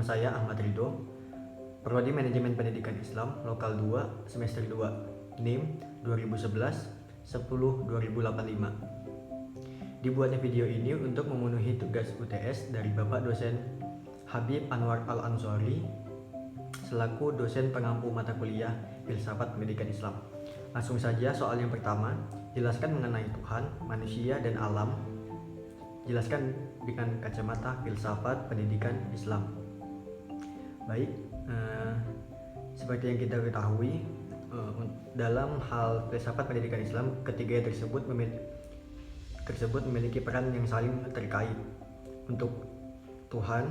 Nama saya Ahmad Ridho, Prodi Manajemen Pendidikan Islam, Lokal 2, Semester 2, NIM 2011 10 2085. Dibuatnya video ini untuk memenuhi tugas UTS dari Bapak dosen Habib Anwar Al-Ansori selaku dosen pengampu mata kuliah Filsafat Pendidikan Islam. Langsung saja soal yang pertama, jelaskan mengenai Tuhan, manusia, dan alam. Jelaskan dengan kacamata filsafat pendidikan Islam. Baik, seperti yang kita ketahui, dalam hal filsafat pendidikan Islam, ketiga tersebut memiliki peran yang saling terkait. Untuk Tuhan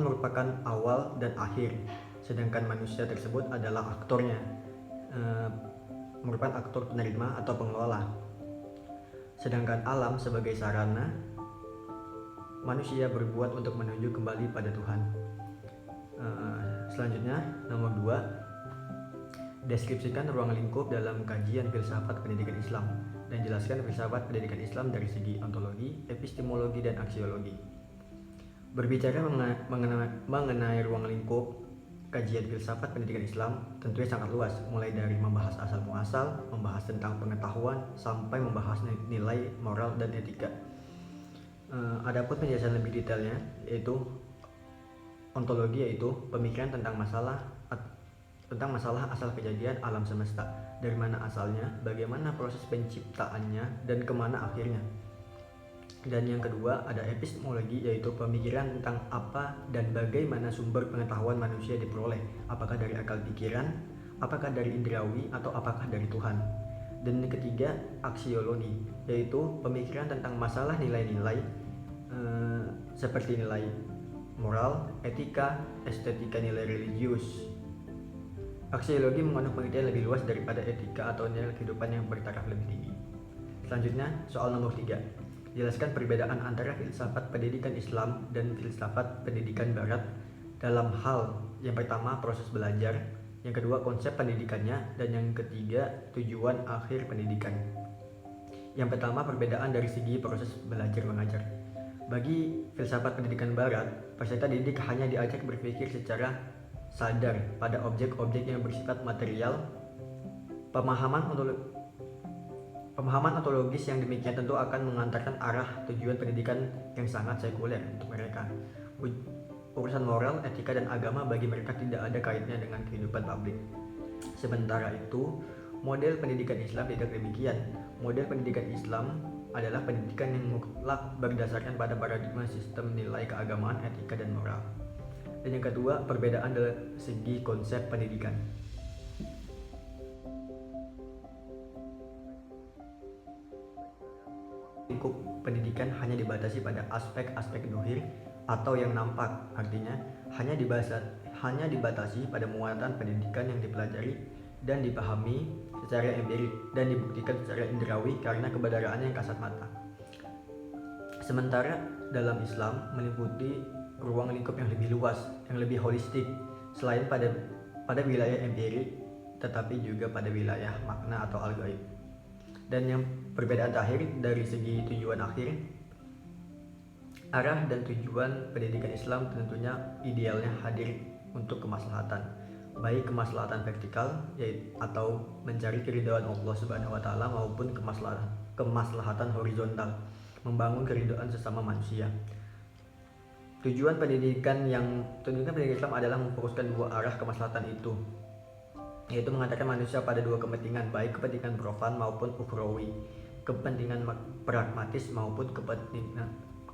merupakan awal dan akhir, sedangkan manusia tersebut adalah aktornya, merupakan aktor penerima atau pengelola. Sedangkan alam sebagai sarana, manusia berbuat untuk menuju kembali pada Tuhan. Selanjutnya, nomor 2, deskripsikan ruang lingkup dalam kajian filsafat pendidikan Islam dan jelaskan filsafat pendidikan Islam dari segi ontologi, epistemologi, dan aksiologi. Berbicara mengenai ruang lingkup kajian filsafat pendidikan Islam tentunya sangat luas, mulai dari membahas asal muasal, membahas tentang pengetahuan, sampai membahas nilai moral dan etika. Adapun penjelasan lebih detailnya yaitu ontologi, yaitu pemikiran tentang masalah asal kejadian alam semesta, dari mana asalnya, bagaimana proses penciptaannya, dan kemana akhirnya. Dan yang kedua ada epistemologi, yaitu pemikiran tentang apa dan bagaimana sumber pengetahuan manusia diperoleh, apakah dari akal pikiran, apakah dari indrawi, atau apakah dari Tuhan. Dan yang ketiga aksiologi, yaitu pemikiran tentang masalah nilai-nilai seperti nilai moral, etika, estetika, nilai religius. Aksiologi mengandung pengertian lebih luas daripada etika atau nilai kehidupan yang bertaraf lebih tinggi. Selanjutnya, soal nomor 3. Jelaskan perbedaan antara filsafat pendidikan Islam dan filsafat pendidikan Barat dalam hal yang pertama proses belajar, yang kedua konsep pendidikannya, dan yang ketiga tujuan akhir pendidikan. Yang pertama, perbedaan dari segi proses belajar mengajar. Bagi filsafat pendidikan Barat, peserta didik hanya diajak berpikir secara sadar pada objek-objek yang bersifat material. Pemahaman ontologis yang demikian tentu akan mengantarkan arah tujuan pendidikan yang sangat sekuler untuk mereka. Urusan moral, etika, dan agama bagi mereka tidak ada kaitannya dengan kehidupan publik. Sementara itu, model pendidikan Islam tidak demikian. Model pendidikan Islam adalah pendidikan yang mutlak berdasarkan pada paradigma sistem nilai keagamaan, etika, dan moral. Dan yang kedua, perbedaan dari segi konsep pendidikan. Lingkup pendidikan hanya dibatasi pada aspek-aspek dhuhir atau yang nampak, artinya hanya dibatasi pada muatan pendidikan yang dipelajari dan dipahami secara empirik dan dibuktikan secara indrawi karena kebenarannya yang kasat mata. Sementara dalam Islam meliputi ruang lingkup yang lebih luas, yang lebih holistik, selain pada wilayah empirik, tetapi juga pada wilayah makna atau al-ghaib. Dan yang perbedaan terakhir dari segi tujuan akhir, arah dan tujuan pendidikan Islam tentunya idealnya hadir untuk kemaslahatan, baik kemaslahatan vertikal yaitu atau mencari keridhaan Allah Subhanahu wa taala, maupun kemaslahatan horizontal, membangun keridhaan sesama manusia. Tujuan pendidikan Islam adalah memfokuskan dua arah kemaslahatan itu, yaitu mengantarkan manusia pada dua kepentingan, baik kepentingan profan maupun ukhrawi, kepentingan pragmatis maupun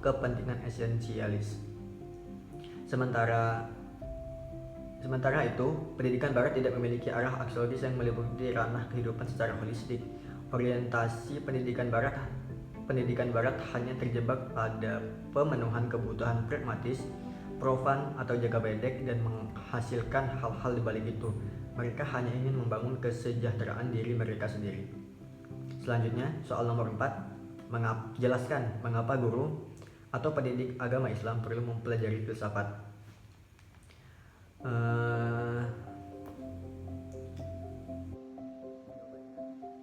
kepentingan esensialis. Sementara itu, pendidikan Barat tidak memiliki arah aksiologis yang meliputi ranah kehidupan secara holistik. Orientasi pendidikan Barat hanya terjebak pada pemenuhan kebutuhan pragmatis, profan atau jangka pendek dan menghasilkan hal-hal di balik itu. Mereka hanya ingin membangun kesejahteraan diri mereka sendiri. Selanjutnya, soal nomor 4, jelaskan mengapa guru atau pendidik agama Islam perlu mempelajari filsafat.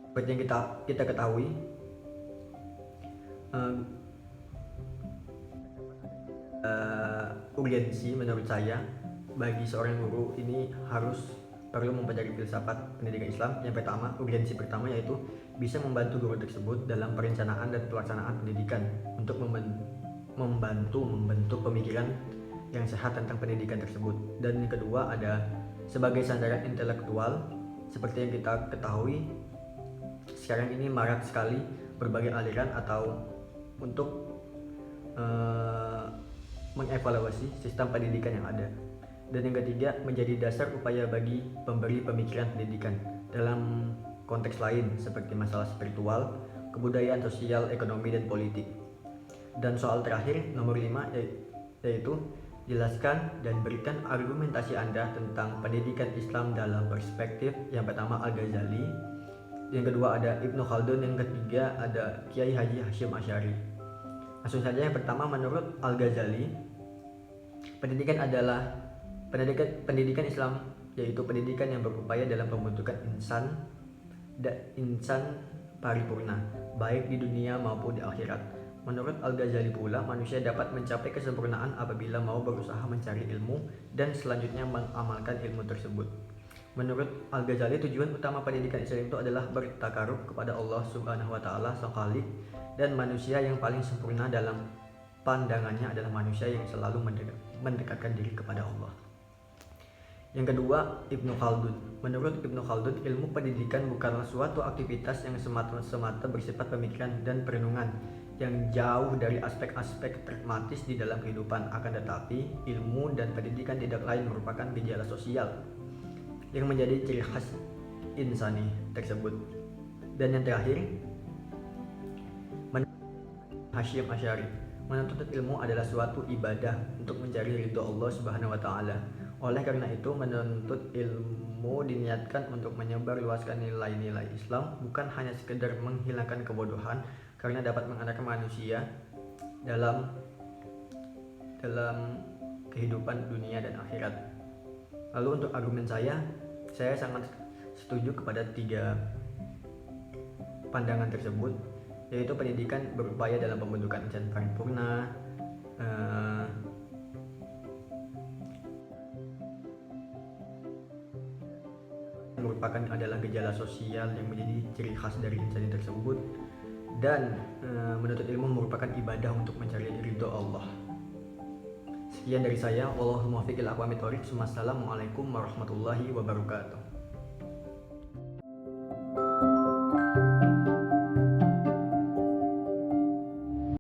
Seperti yang kita ketahui, urgensi menurut saya bagi seorang guru ini perlu mempelajari filsafat pendidikan Islam. Yang pertama, urgensi pertama yaitu bisa membantu guru tersebut dalam perencanaan dan pelaksanaan pendidikan untuk membantu membentuk pemikiran yang sehat tentang pendidikan tersebut. Dan yang kedua ada sebagai sandaran intelektual. Seperti yang kita ketahui, sekarang ini marak sekali berbagai aliran atau untuk mengevaluasi sistem pendidikan yang ada. Dan yang ketiga, menjadi dasar upaya bagi pemberi pemikiran pendidikan dalam konteks lain seperti masalah spiritual, kebudayaan, sosial, ekonomi, dan politik. Dan soal terakhir, nomor 5, yaitu jelaskan dan berikan argumentasi Anda tentang pendidikan Islam dalam perspektif. Yang pertama Al-Ghazali, yang kedua ada Ibnu Khaldun, yang ketiga ada Kiai Haji Hashim Asy'ari. Langsung saja, yang pertama menurut Al-Ghazali, pendidikan Islam yaitu pendidikan yang berupaya dalam pembentukan insan paripurna baik di dunia maupun di akhirat. Menurut Al-Ghazali pula, manusia dapat mencapai kesempurnaan apabila mau berusaha mencari ilmu dan selanjutnya mengamalkan ilmu tersebut. Menurut Al-Ghazali, tujuan utama pendidikan Islam itu adalah bertakarub kepada Allah Subhanahu wa taala Sang Khalik, dan manusia yang paling sempurna dalam pandangannya adalah manusia yang selalu mendekatkan diri kepada Allah. Yang kedua, Ibnu Khaldun. Menurut Ibnu Khaldun, ilmu pendidikan bukanlah suatu aktivitas yang semata-mata bersifat pemikiran dan perenungan yang jauh dari aspek-aspek pragmatis di dalam kehidupan. Akan tetapi, ilmu dan pendidikan tidak lain merupakan gejala sosial yang menjadi ciri khas insani tersebut. Dan yang terakhir, Hashim Asy'ari. Menuntut ilmu adalah suatu ibadah untuk mencari ridho Allah Subhanahu wa taala. Oleh karena itu, menuntut ilmu diniatkan untuk menyebarluaskan nilai-nilai Islam, bukan hanya sekedar menghilangkan kebodohan, karena dapat mengarahkan manusia dalam kehidupan dunia dan akhirat. Lalu untuk argumen saya sangat setuju kepada 3 pandangan tersebut, yaitu pendidikan berupaya dalam pembentukan insan paripurna, merupakan adalah gejala sosial yang menjadi ciri khas dari insan tersebut, dan menuntut ilmu merupakan ibadah untuk mencari ridho Allah. Sekian dari saya. Wallahul muwaffiq ila aqwamit thoriq. Wassalamualaikum warahmatullahi wabarakatuh.